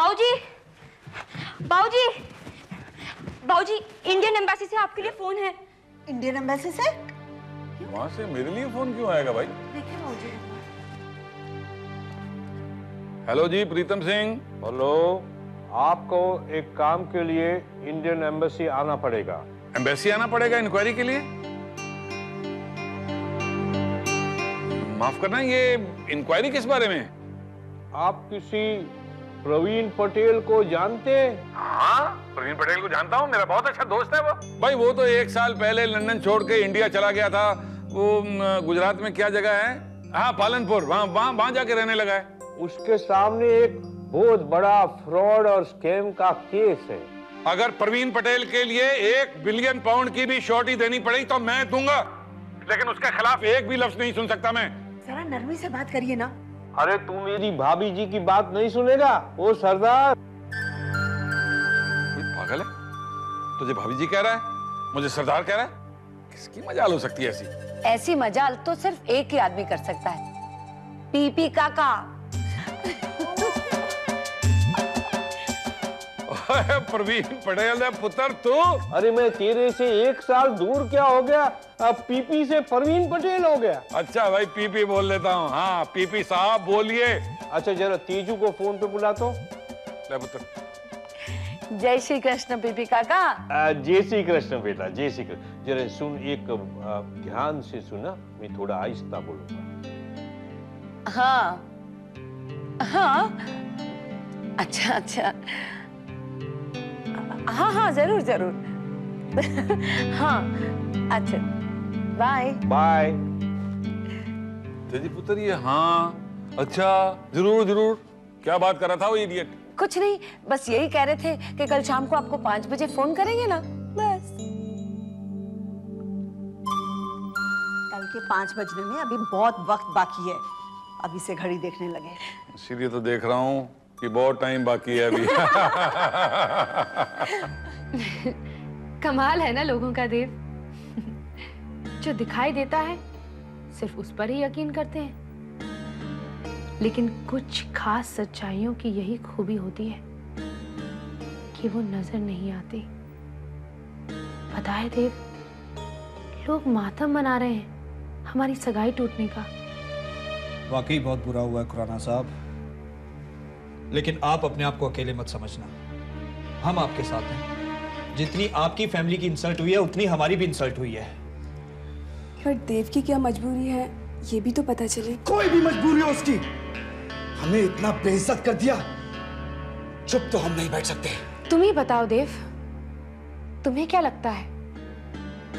बाबूजी, बाबूजी, बाबूजी, इंडियन एम्बेसी से आपके लिए फोन है। इंडियन एम्बेसी से? वहां से मेरे लिए फोन क्यों आएगा भाई? देखिए बाबूजी। हेलो जी, प्रीतम सिंह। हेलो, आपको एक काम के लिए इंडियन एम्बेसी आना पड़ेगा। एम्बेसी आना पड़ेगा इंक्वायरी के लिए? माफ करना, ये इंक्वायरी किस बारे में? आप किसी प्रवीण पटेल को जानते हैं? हाँ, प्रवीण पटेल को जानता हूँ, मेरा बहुत अच्छा दोस्त है वो। भाई वो तो 1 साल पहले लंदन छोड़ के इंडिया चला गया था। वो गुजरात में क्या जगह है? हाँ, पालनपुर, वहां जाके रहने लगा है। उसके सामने एक बहुत बड़ा फ्रॉड और स्कैम का केस है। अगर प्रवीण पटेल के लिए 1 बिलियन पाउंड की भी श्योरिटी देनी पड़ी तो मैं दूंगा, लेकिन उसके खिलाफ एक भी लफ्ज नहीं सुन सकता मैं। जरा नरमी से बात करिए ना। अरे तू मेरी भाभी जी की बात नहीं सुनेगा? वो सरदार पागल है, तुझे भाभी जी कह रहा है, मुझे सरदार कह रहा है? किसकी मजाल हो सकती है ऐसी? ऐसी मजाल तो सिर्फ एक ही आदमी कर सकता है, पीपी काका। प्रवीण पटेल है पुत्र तू? अरे मैं तेरे से 1 साल दूर क्या हो गया, अब पीपी से प्रवीण पटेल हो गया। अच्छा भाई, पीपी बोल लेता हूँ। हाँ पीपी साहब बोलिए। अच्छा जरा तेजू को फोन पे बुला तो। ले पुत्र। जय श्री कृष्ण पीपी काका। जय श्री कृष्ण बेटा, जय श्री कृष्ण। जरा सुन, एक ध्यान से सुना, मैं थोड़ा आहिस्ता बोलूंगा। हाँ हाँ, अच्छा अच्छा, हाँ हाँ जरूर जरूर। हाँ अच्छा, बाय बाय। तेजी पुत्र, ये हाँ अच्छा जरूर जरूर, क्या बात कर रहा था वो इडियट? कुछ नहीं, बस यही कह रहे थे कि कल शाम को आपको 5 बजे फोन करेंगे ना, बस। कल के 5 बजने में अभी बहुत वक्त बाकी है। अभी से घड़ी देखने लगे। इसीलिए तो देख रहा हूँ कि बहुत टाइम बाकी है अभी। कमाल है ना लोगों का देव, जो दिखाई देता है सिर्फ उस पर ही यकीन करते हैं, लेकिन कुछ खास सच्चाइयों की यही खूबी होती है कि वो नजर नहीं आती। पता है देव, लोग मातम मना रहे हैं हमारी सगाई टूटने का। वाकई बहुत बुरा हुआ है खुराना साहब, लेकिन आप अपने आप को अकेले मत समझना, हम आपके साथ हैं। जितनी आपकी फैमिली की इंसल्ट हुई है, उतनी हमारी भी इंसल्ट हुई है। पर देव की क्या मजबूरी है ये भी तो पता चले। कोई भी मजबूरी हो उसकी, हमें इतना बेइज्जत कर दिया, चुप तो हम नहीं बैठ सकते। तुम ही बताओ देव, तुम्हें क्या लगता है,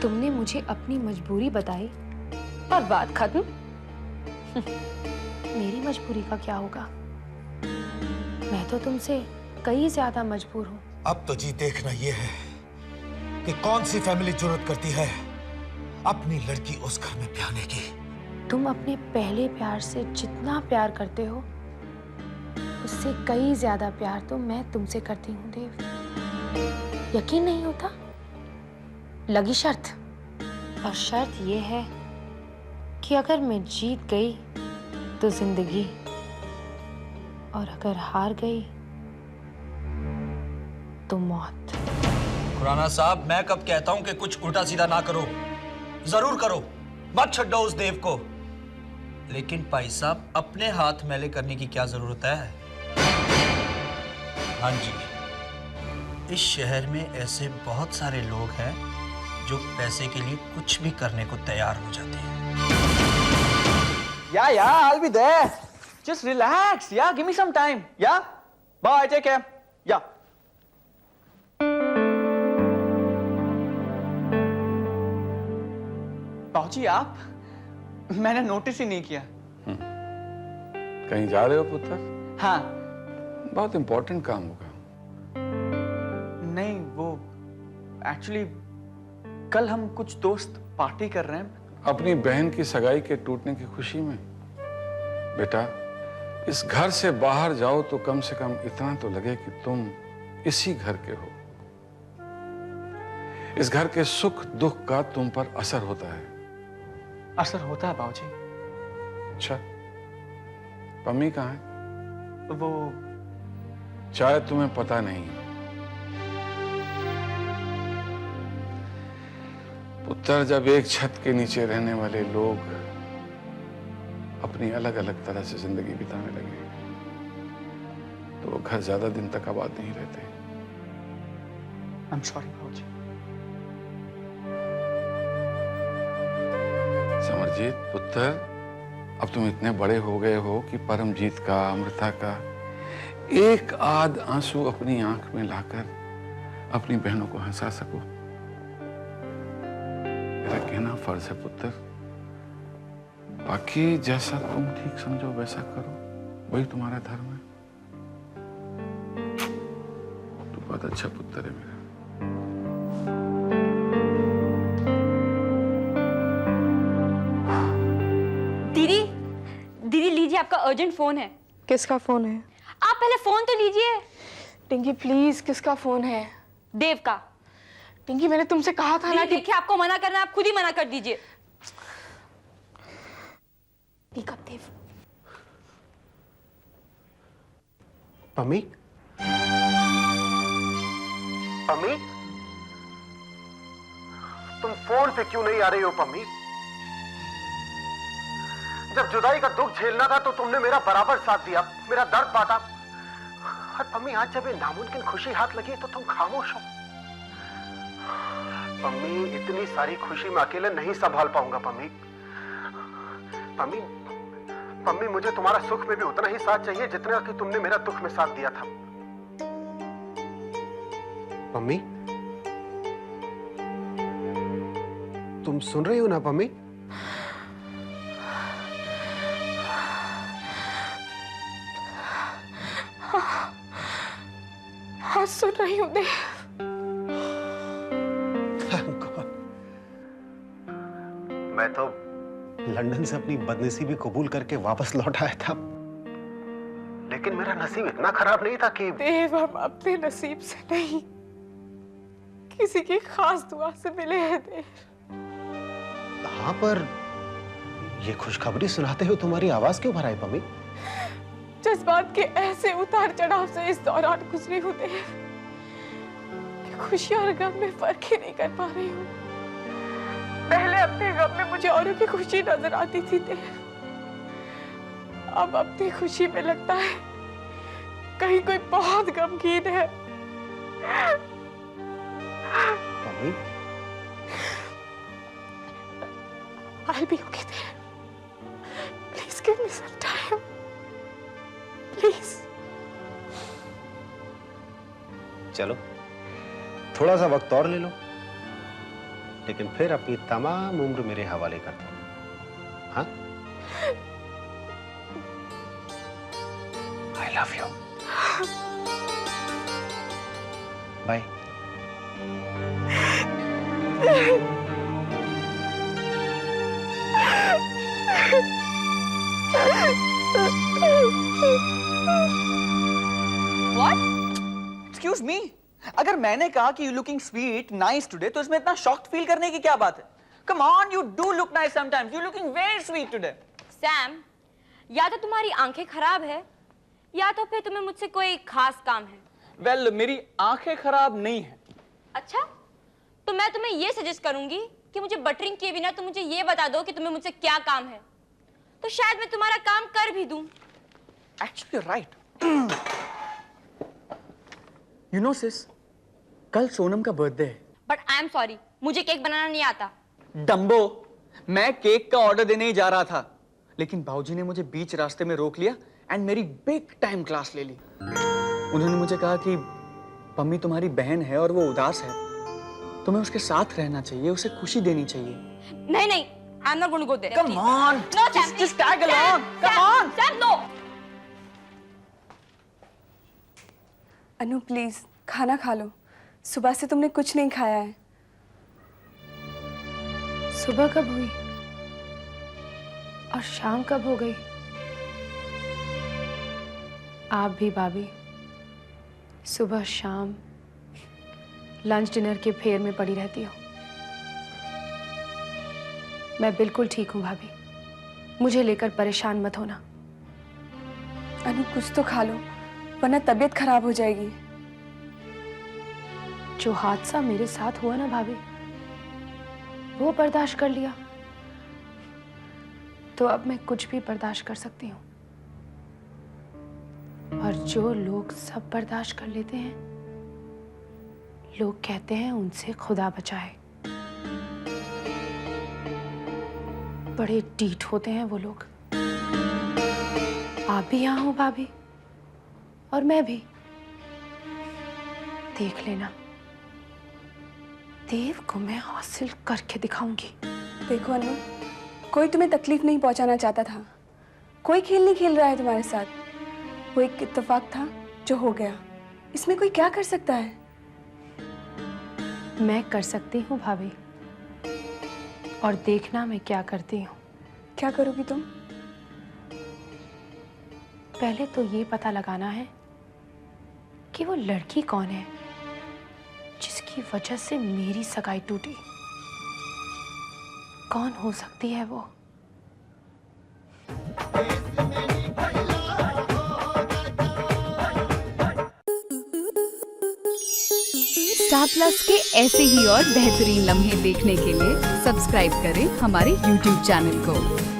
तुमने मुझे अपनी मजबूरी बताई और बात खत्म? मेरी मजबूरी का क्या होगा? मैं तो तुमसे कई ज्यादा मजबूर हूँ। अब तो जी देखना ये है कि कौन सी फैमिली जरूरत करती है अपनी लड़की उस घर में ब्याहने की। तुम अपने पहले प्यार से जितना प्यार करते हो, उससे कई ज्यादा प्यार तो मैं तुमसे करती हूँ देव। यकीन नहीं होता? लगी शर्त, और शर्त ये है कि अगर मैं जीत गई तो जिंदगी, और अगर हार गई तो मौत। खुराना साहब, मैं कब कहता हूं कि कुछ उल्टा सीधा ना करो, जरूर करो, मत छड्डो उस देव को। लेकिन भाई साहब, अपने हाथ मैले करने की क्या जरूरत है? हाँ जी, इस शहर में ऐसे बहुत सारे लोग हैं जो पैसे के लिए कुछ भी करने को तैयार हो जाते हैं। Yeah, I'll be there. Just relax. Yeah, give me some time. Yeah? Bye, take care. Yeah. बाबूजी आप? मैंने नोटिस ही नहीं किया। कहीं जा रहे हो पुत्र? हाँ। बहुत इंपॉर्टेंट काम होगा। नहीं, वो एक्चुअली कल हम कुछ दोस्त पार्टी कर रहे हैं। अपनी बहन की सगाई के टूटने की खुशी में। बेटा, इस घर से बाहर जाओ तो कम से कम इतना तो लगे कि तुम इसी घर के हो। इस घर के सुख दुख का तुम पर असर होता है। असर होता है बाबूजी। अच्छा, पम्मी कहाँ है? शायद तुम्हें पता नहीं, पुत्र, जब एक छत के नीचे रहने वाले लोग अपनी अलग अलग तरह से जिंदगी बिताने लगे तो वो घर ज्यादा दिन तक आबाद नहीं रहते। I'm sorry, भाऊजी। समरजीत पुत्र, अब तुम इतने बड़े हो गए हो कि परमजीत का, अमृता का एक आध आंसू अपनी आंख में लाकर अपनी बहनों को हंसा सको। मेरा कहना फर्ज है पुत्र, बाकी जैसा तुम ठीक समझो वैसा करो, वही तुम्हारा धर्म है। तू बहुत अच्छा पुत्र है मेरा। दीदी, दीदी लीजिए, आपका अर्जेंट फोन है। किसका फोन है? आप पहले फोन तो लीजिए। टिंकी प्लीज, किसका फोन है? देव का। टिंकी मैंने तुमसे कहा था ना कि देखिए, आपको मना करना है, आप खुद ही मना कर दीजिए। पिक अप देव। पम्मी, पम्मी, तुम फोन पे क्यों नहीं आ रही हो पम्मी? जब जुदाई का दुख झेलना था तो तुमने मेरा बराबर साथ दिया, मेरा दर्द बांटा। और पम्मी, आज जब ये नामुमकिन खुशी हाथ लगी तो तुम खामोश हो। पम्मी, इतनी सारी खुशी मैं अकेले नहीं संभाल पाऊंगा पम्मी। पम्मी, पम्मी, मुझे तुम्हारा सुख में भी उतना ही साथ चाहिए जितना कि तुमने मेरा दुख में साथ दिया था। पम्मी, तुम सुन रही हो ना पम्मी? हाँ सुन रही हूँ देव। मैं तो लंदन से अपनी बदनसीबी कबूल करके वापस लौट आया था, लेकिन मेरा नसीब इतना खराब नहीं था कि देव, हम अपने नसीब से नहीं किसी की खास दुआ से मिले हैं देव। हाँ, पर ये खुशखबरी सुनाते हुए तुम्हारी आवाज क्यों भर आई पम्मी? जज्बात के ऐसे उतार चढ़ाव से इस दौरान गुजरी हूँ देव कि खुशी और गम में फर्क ही नहीं कर पा रही हूँ। पहले अपने गम में मुझे औरों की खुशी नजर आती थी देव, अब अपनी खुशी में लगता है कहीं कोई बहुत गमगीन है। Pammi, I'll be okay there. Please give me some time. Please. चलो थोड़ा सा वक्त और ले लो, लेकिन फिर अपनी तमाम उम्र मेरे हवाले कर दो। हाँ? I love you. Bye. What? Excuse me? अगर मैंने कहा कि you looking sweet, nice today, तो इसमें इतना shocked feel करने की क्या बात है? Come on, you do look nice sometimes. You looking very sweet today. Sam, या तो तुम्हारी आंखें खराब है या तो फिर तुम्हें मुझसे कोई खास काम है। Well, मेरी आंखें खराब नहीं है। अच्छा, तो मैं तुम्हें ये सजेस्ट करूंगी कि मुझे बटरिंग किए बिना तुम मुझे ये बता दो कि तुम्हें मुझसे क्या काम है, तो शायद मैं तुम्हारा काम कर भी दूं। Actually, you're right. You know, sis, कल सोनम का बर्थडे है। बट आई एम सॉरी, मुझे केक बनाना नहीं आता। डम्बो, मैं केक का ऑर्डर देने ही जा रहा था, लेकिन बाबूजी ने मुझे बीच रास्ते में रोक लिया एंड मेरी बिग टाइम क्लास ले ली। उन्होंने मुझे कहा कि पम्मी तुम्हारी बहन है और वो उदास है, तुम्हें उसके साथ रहना चाहिए, उसे खुशी देनी चाहिए। नहीं नहीं, I am not going to go there. Come on, just tag along. Come on. Sam, no. Anu please खाना खा लो, सुबह से तुमने कुछ नहीं खाया है। सुबह कब हुई और शाम कब हो गई? आप भी भाभी सुबह शाम लंच डिनर के फेर में पड़ी रहती हो। मैं बिल्कुल ठीक हूं भाभी, मुझे लेकर परेशान मत होना। अनु कुछ तो खा लो, वरना तबीयत खराब हो जाएगी। जो हादसा मेरे साथ हुआ ना भाभी, वो बर्दाश्त कर लिया, तो अब मैं कुछ भी बर्दाश्त कर सकती हूँ। और जो लोग सब बर्दाश्त कर लेते हैं, लोग कहते हैं उनसे खुदा बचाए। बड़े ढीठ होते हैं वो लोग। आप भी यहाँ हो भाभी, और मैं भी। देख लेना, देव को मैं हासिल करके दिखाऊंगी। देखो अनु, कोई तुम्हें तकलीफ नहीं पहुंचाना चाहता था। कोई खेल नहीं खेल रहा है तुम्हारे साथ। वो एक इत्तेफाक था जो हो गया। इसमें कोई क्या कर सकता है? मैं कर सकती हूँ भाभी, और देखना मैं क्या करती हूँ। क्या करोगी तुम? पहले तो ये पता लगाना है कि वो लड़की कौन है जिसकी वजह से मेरी सगाई टूटी। कौन हो सकती है वो? स्टार प्लस के ऐसे ही और बेहतरीन लम्हे देखने के लिए सब्सक्राइब करें हमारे YouTube चैनल को।